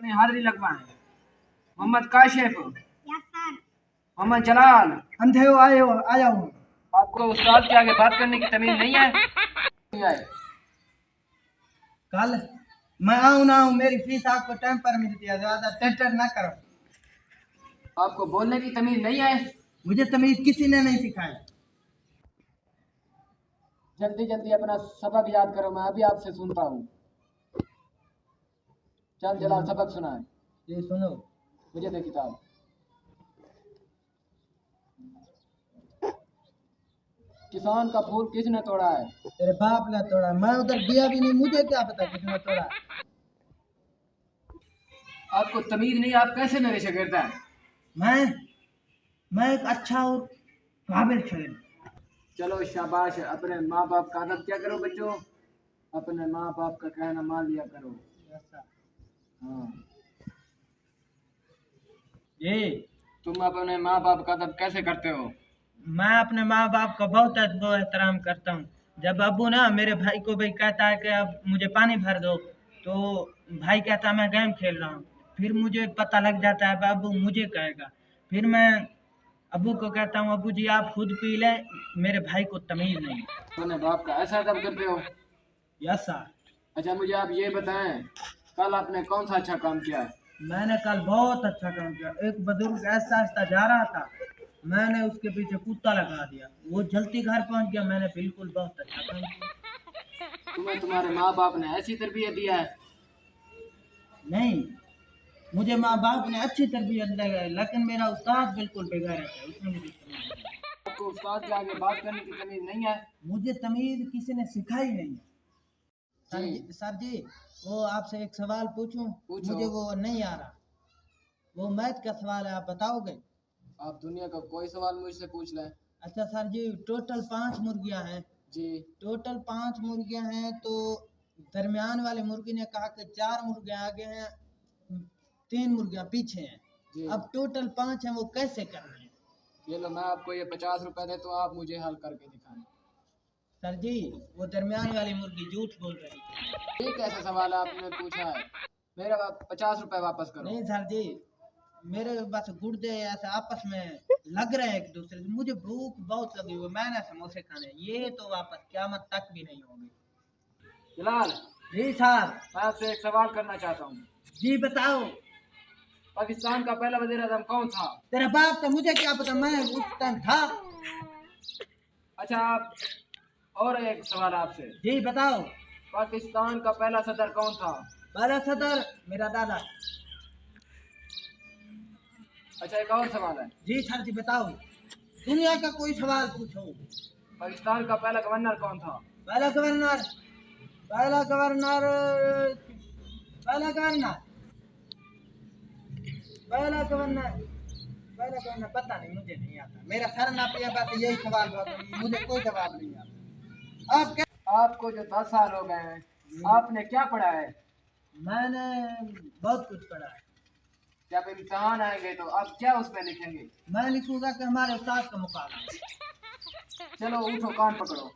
अपने हाजिरी लगवाएं। मोहम्मद काशिफ, मोहम्मद जलाल, अंधे हो आए हो आ जाओ। आपको उस्ताद के आगे बात करने की तमीज नहीं है? नहीं आए। कल मैं आऊँ ना आऊँ, मेरी फीस आपको टाइम पर मिलती है, ज्यादा टेंशन ना करो। आपको बोलने की तमीज नहीं है? मुझे तमीज किसी ने नहीं सिखाई। जल्दी जल्दी अपना सबक याद करो, मैं अभी आपसे सुनता हूँ। चल जलाल सबक सुनाए। ये सुनो। मुझे दे किताब। किसान का फूल किसने तोड़ा है? तेरे बाप ने तोड़ा, मैं उधर गया भी नहीं, मुझे क्या पता किसने तोड़ा। आपको तमीज नहीं, आप कैसे मेरे शागिर्द हैं? मैं एक अच्छा और काबिल शागिर्द। चलो शाबाश। अपने माँ बाप का अदब क्या करो बच्चों, अपने माँ बाप का कहना मान लिया करो। हाँ, ये तुम अपने माँ बाप का अदब कैसे करते हो? मैं अपने माँ बाप का बहुत अदब एहतराम करता हूँ। जब अबू ना मेरे भाई को भाई कहता है कि अब मुझे पानी भर दो, तो भाई कहता है मैं गेम खेल रहा हूँ। फिर मुझे पता लग जाता है अबू मुझे कहेगा। फिर मैं अबू को कहता हूँ अबू जी आप खुद पी लें, मेरे भाई को तमीज नहीं है। अपने बाप का ऐसा अदब करते हो? Yes sir. अच्छा मुझे आप ये बताएं, कल आपने कौन सा अच्छा काम किया है? मैंने कल बहुत अच्छा काम किया। एक बुजुर्ग ऐसा ऐसा जा रहा था, मैंने उसके पीछे कुत्ता लगा दिया, वो जल्दी घर पहुंच गया। मैंने बिल्कुल बहुत अच्छा काम किया। तुम्हें तुम्हारे माँ बाप ने ऐसी तरबियत दिया है? नहीं, मुझे माँ बाप ने अच्छी तरबियत लगाई, लेकिन मेरा उस्ताद बिल्कुल बेकार है, उसने मुझे तमीज़ नहीं दी। आपको उस्ताद के आगे बात करने की तमीज नहीं है? मुझे तमीज किसी ने सिखाई नहीं। जी। सर जी, वो आपसे एक सवाल पूछूं? पूछो। मुझे वो नहीं आ रहा। वो मैथ का सवाल है, आप बताओगे? आप दुनिया का कोई सवाल मुझसे पूछ लें। अच्छा सर जी, टोटल 5 मुर्गियां हैं। जी। टोटल 5 मुर्गियां हैं, तो दरमियान वाली मुर्गी ने कहा कि 4 मुर्गियां आगे हैं, 3 मुर्गियां पीछे हैं। जी। अब टोटल 5 हैं, वो कैसे कर रहे हैं? ये लो, मैं आपको ये 50 रुपए दे तो आप मुझे हल करके दिखाएं। सर जी, वो दरमियान वाली मुर्गी झूठ बोल रही है। ये कैसा सवाल आपने पूछा है? मेरा 50 रुपए वापस करो। नहीं सर जी, मेरे बस गुर्दे ऐसे आपस में लग रहे हैं एक दूसरे से। मुझे भूख बहुत लगी हुई, मैंने समोसे खाने, ये तो वापस क़यामत तक भी नहीं होगी। जलाल, जी सर। मैं आपसे एक सवाल करना चाहता हूँ। जी बताओ। पाकिस्तान का पहला वजीर आज़म कौन था? तेरा बाप था, मुझे क्या पता, मैं उस टाइम था। अच्छा आप, और एक सवाल आपसे। जी बताओ। पाकिस्तान का पहला सदर कौन था? पहला सदर मेरा दादा। अच्छा एक और सवाल है। जी सर जी बताओ, दुनिया का कोई सवाल पूछो। पाकिस्तान का पहला गवर्नर कौन था? पहला गवर्नर पहला गवर्नर पहला गवर्नर पहला गवर्नर पहला गवर्नर पता नहीं, मुझे नहीं आता। मेरा सर ना पिया, बस यही सवाल, मुझे कोई जवाब नहीं आता। आप क्या? आपको जो 10 साल हो गए हैं, आपने क्या पढ़ा है? मैंने बहुत कुछ पढ़ा है। जब इम्तिहान आएंगे तो आप क्या उस पर लिखेंगे? मैं लिखूंगा कि हमारे उस्ताद का मुकाबला। चलो उठो, कान पकड़ो।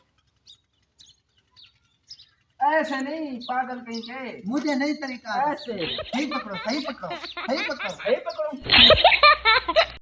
ऐसे नहीं पागल कहीं के, मुझे नहीं तरीका। ऐसे। सही पकड़ो, सही पकड़ो, सही पकड़ो, सही पकड़ो।